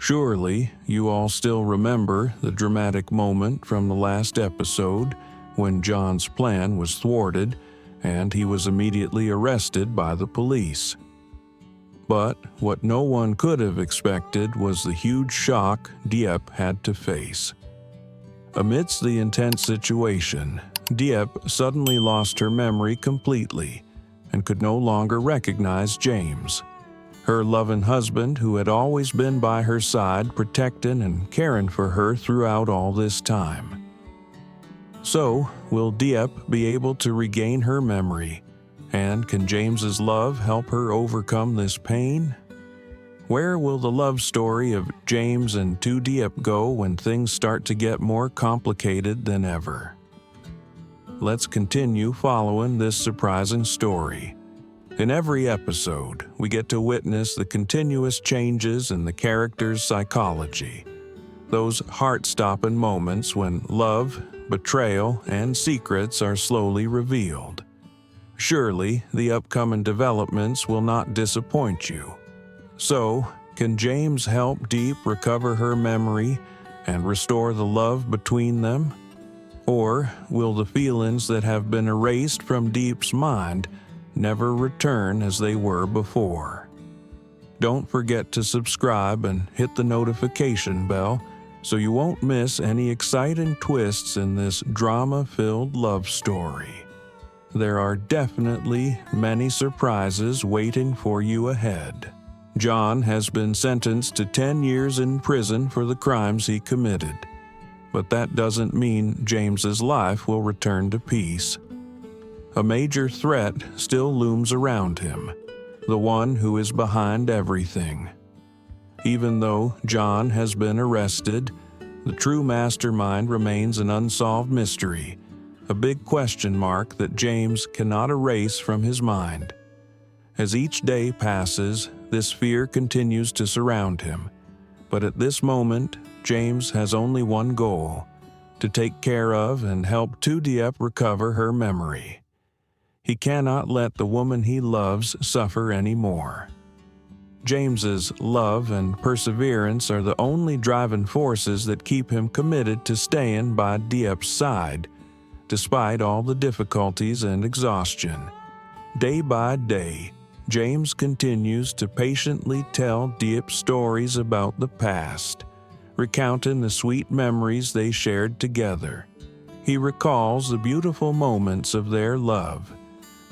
Surely, you all still remember the dramatic moment from the last episode when John's plan was thwarted and he was immediately arrested by the police. But what no one could have expected was the huge shock Diep had to face. Amidst the intense situation, Diep suddenly lost her memory completely and could no longer recognize James, her loving husband who had always been by her side protecting and caring for her throughout all this time. So, will Diep be able to regain her memory? And can James's love help her overcome this pain? Where will the love story of James and Tu Diep go when things start to get more complicated than ever? Let's continue following this surprising story. In every episode, we get to witness the continuous changes in the character's psychology. Those heart-stopping moments when love, betrayal, and secrets are slowly revealed. Surely, the upcoming developments will not disappoint you. So, can James help Diep recover her memory and restore the love between them? Or will the feelings that have been erased from Diep's mind never return as they were before? Don't forget to subscribe and hit the notification bell so you won't miss any exciting twists in this drama-filled love story. There are definitely many surprises waiting for you ahead. John has been sentenced to 10 years in prison for the crimes he committed, but that doesn't mean James's life will return to peace. A major threat still looms around him, the one who is behind everything. Even though John has been arrested, the true mastermind remains an unsolved mystery, a big question mark that James cannot erase from his mind. As each day passes, this fear continues to surround him. But at this moment, James has only one goal: to take care of and help Tu Diep recover her memory. He cannot let the woman he loves suffer anymore. James's love and perseverance are the only driving forces that keep him committed to staying by Diep's side, despite all the difficulties and exhaustion. Day by day, James continues to patiently tell Diep stories about the past, recounting the sweet memories they shared together. He recalls the beautiful moments of their love,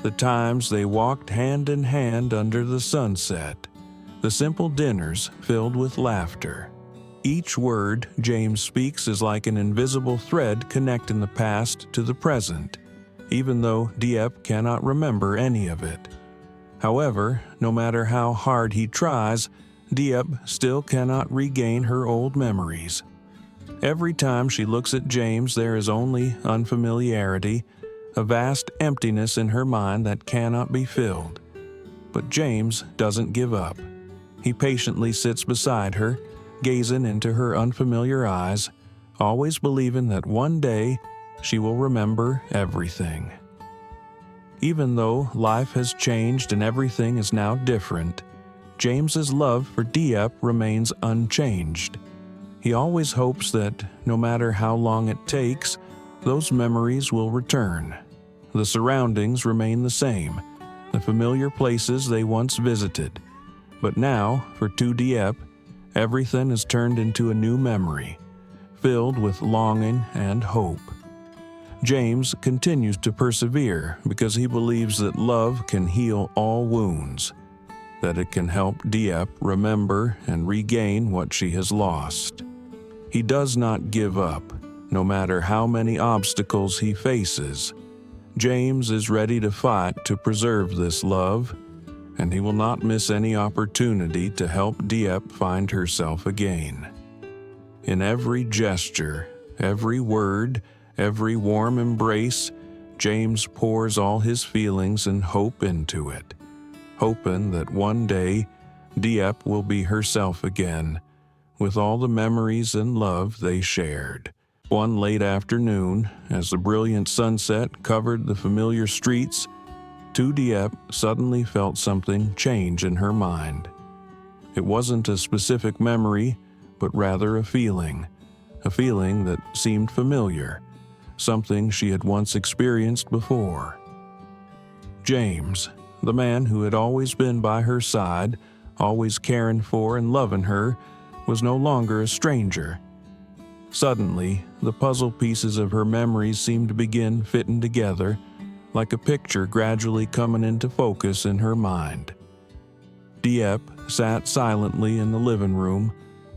the times they walked hand in hand under the sunset, the simple dinners filled with laughter. Each word James speaks is like an invisible thread connecting the past to the present, even though Diep cannot remember any of it. However, no matter how hard he tries, Diep still cannot regain her old memories. Every time she looks at James, there is only unfamiliarity, a vast emptiness in her mind that cannot be filled. But James doesn't give up. He patiently sits beside her, gazing into her unfamiliar eyes, always believing that one day she will remember everything. Even though life has changed and everything is now different, James's love for Diep remains unchanged. He always hopes that, no matter how long it takes, those memories will return. The surroundings remain the same, the familiar places they once visited. But now, for Tu Diep, everything is turned into a new memory, filled with longing and hope. James continues to persevere because he believes that love can heal all wounds, that it can help Diep remember and regain what she has lost. He does not give up, no matter how many obstacles he faces. James is ready to fight to preserve this love, and he will not miss any opportunity to help Diep find herself again. In every gesture, every word, every warm embrace, James pours all his feelings and hope into it, hoping that one day Diep will be herself again, with all the memories and love they shared. One late afternoon, as the brilliant sunset covered the familiar streets, Tu Diep suddenly felt something change in her mind. It wasn't a specific memory but rather a feeling that seemed familiar, something she had once experienced before. James, the man who had always been by her side, always caring for and loving her, was no longer a stranger. Suddenly, the puzzle pieces of her memories seemed to begin fitting together, like a picture gradually coming into focus in her mind. Diep sat silently in the living room,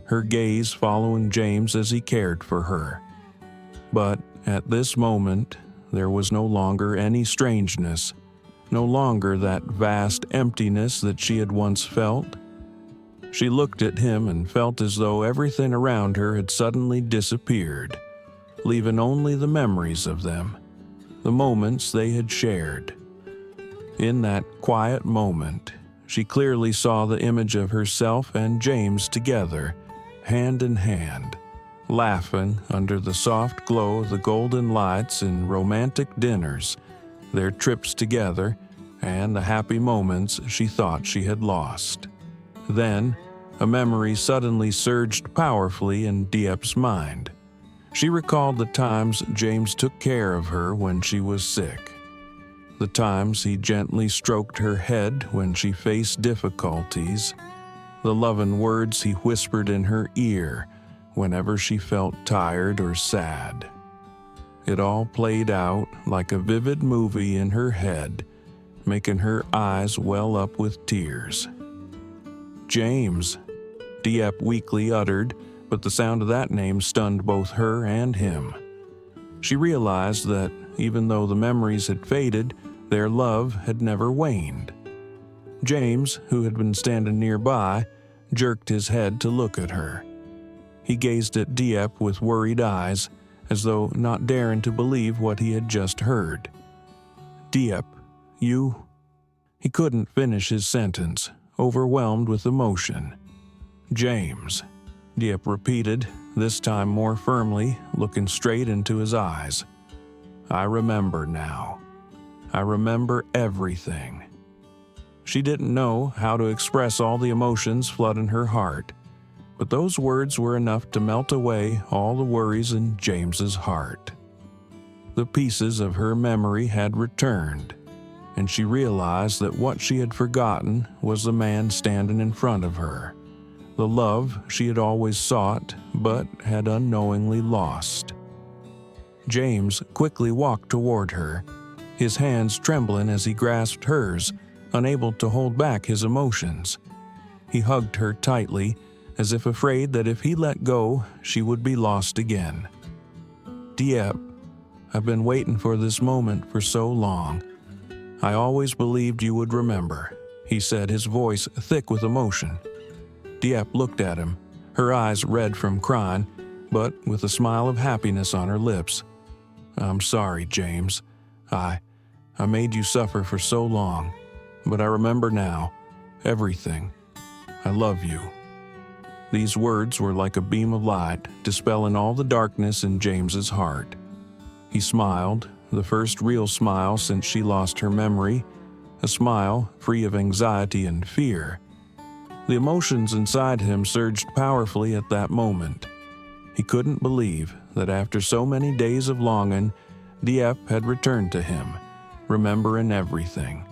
her gaze following James as he cared for her. But at this moment, there was no longer any strangeness, no longer that vast emptiness that she had once felt. She looked at him and felt as though everything around her had suddenly disappeared, leaving only the memories of them, the moments they had shared. In that quiet moment, she clearly saw the image of herself and James together, hand in hand, laughing under the soft glow of the golden lights in romantic dinners, their trips together, and the happy moments she thought she had lost. Then, a memory suddenly surged powerfully in Diep's mind. She recalled the times James took care of her when she was sick, the times he gently stroked her head when she faced difficulties, the loving words he whispered in her ear whenever she felt tired or sad. It all played out like a vivid movie in her head, making her eyes well up with tears. James, Diep weakly uttered, but the sound of that name stunned both her and him. She realized that, even though the memories had faded, their love had never waned. James, who had been standing nearby, jerked his head to look at her. He gazed at Diep with worried eyes, as though not daring to believe what he had just heard. "Diep, you—" He couldn't finish his sentence, overwhelmed with emotion. "James," Diep repeated, this time more firmly, looking straight into his eyes. "I remember now. I remember everything." She didn't know how to express all the emotions flooding her heart, but those words were enough to melt away all the worries in James's heart. The pieces of her memory had returned, and she realized that what she had forgotten was the man standing in front of her, the love she had always sought but had unknowingly lost. James quickly walked toward her, his hands trembling as he grasped hers, unable to hold back his emotions. He hugged her tightly, as if afraid that if he let go, she would be lost again. "Diep, I've been waiting for this moment for so long. I always believed you would remember," he said, his voice thick with emotion. Diep looked at him, her eyes red from crying, but with a smile of happiness on her lips. "I'm sorry, James. I made you suffer for so long, but I remember now, everything. I love you." These words were like a beam of light, dispelling all the darkness in James's heart. He smiled, the first real smile since she lost her memory, a smile free of anxiety and fear. The emotions inside him surged powerfully at that moment. He couldn't believe that after so many days of longing, Diep had returned to him, remembering everything.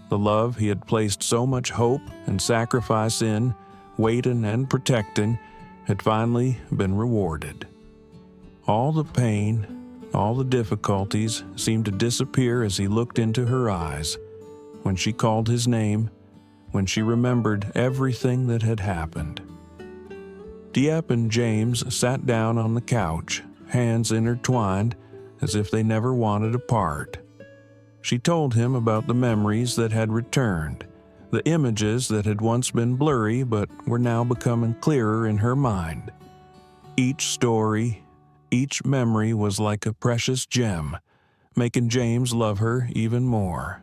The love he had placed so much hope and sacrifice in, waiting and protecting, had finally been rewarded. All the pain, all the difficulties seemed to disappear as he looked into her eyes, when she called his name, when she remembered everything that had happened. Diep and James sat down on the couch, hands intertwined, as if they never wanted to part. She told him about the memories that had returned, the images that had once been blurry but were now becoming clearer in her mind. Each story, each memory was like a precious gem, making James love her even more.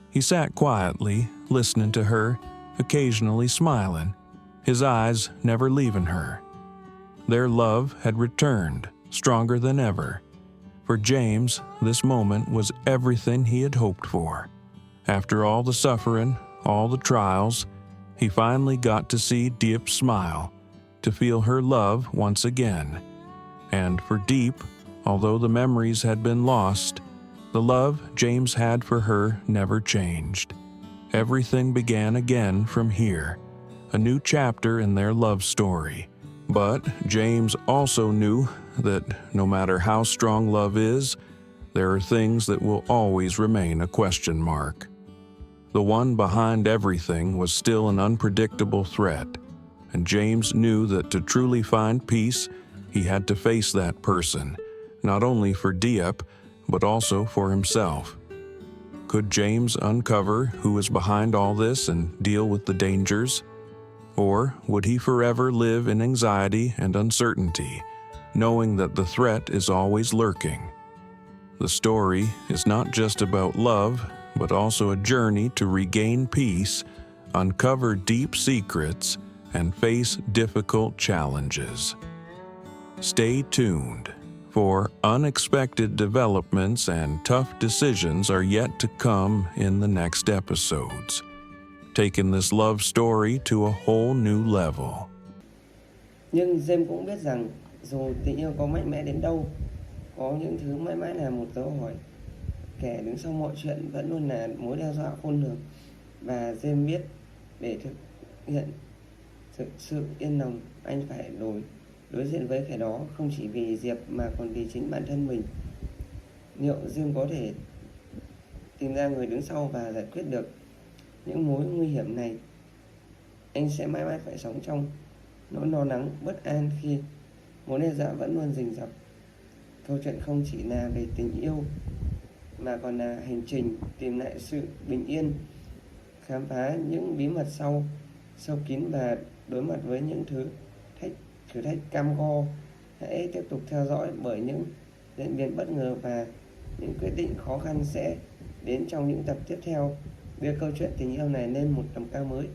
He sat quietly, listening to her, occasionally smiling, his eyes never leaving her. Their love had returned, stronger than ever. For James, this moment was everything he had hoped for. After all the suffering, all the trials, he finally got to see Diep smile, to feel her love once again. And for Diep, although the memories had been lost, the love James had for her never changed. Everything began again from here, a new chapter in their love story. But James also knew that no matter how strong love is, there are things that will always remain a question mark. The one behind everything was still an unpredictable threat, and James knew that to truly find peace, he had to face that person, not only for Diep, but also for himself. Could James uncover who was behind all this and deal with the dangers? Or would he forever live in anxiety and uncertainty, knowing that the threat is always lurking? The story is not just about love, but also a journey to regain peace, uncover deep secrets, and face difficult challenges. Stay tuned, for unexpected developments and tough decisions are yet to come in the next episodes, taking this love story to a whole new level. Nhưng James cũng biết rằng dù tình yêu có mạnh mẽ đến đâu, có những thứ mãi mãi là một dấu hỏi. Kẻ đứng sau mọi chuyện vẫn luôn là mối đe dọa khôn lường. Và James biết để thực hiện thực sự yên lòng, anh phải đối diện với kẻ đó, không chỉ vì Diệp mà còn vì chính bản thân mình. Liệu James có thể tìm ra người đứng sau và giải quyết được những mối nguy hiểm này? Anh sẽ mãi mãi phải sống trong nỗi lo lắng, bất an khi mối đe dọa vẫn luôn rình rập. Câu chuyện không chỉ là về tình yêu mà còn là hành trình tìm lại sự bình yên, khám phá những bí mật sâu kín và đối mặt với những thử thách cam go. Hãy tiếp tục theo dõi, bởi những diễn biến bất ngờ và những quyết định khó khăn sẽ đến trong những tập tiếp theo, đưa câu chuyện tình yêu này lên một tầm cao mới.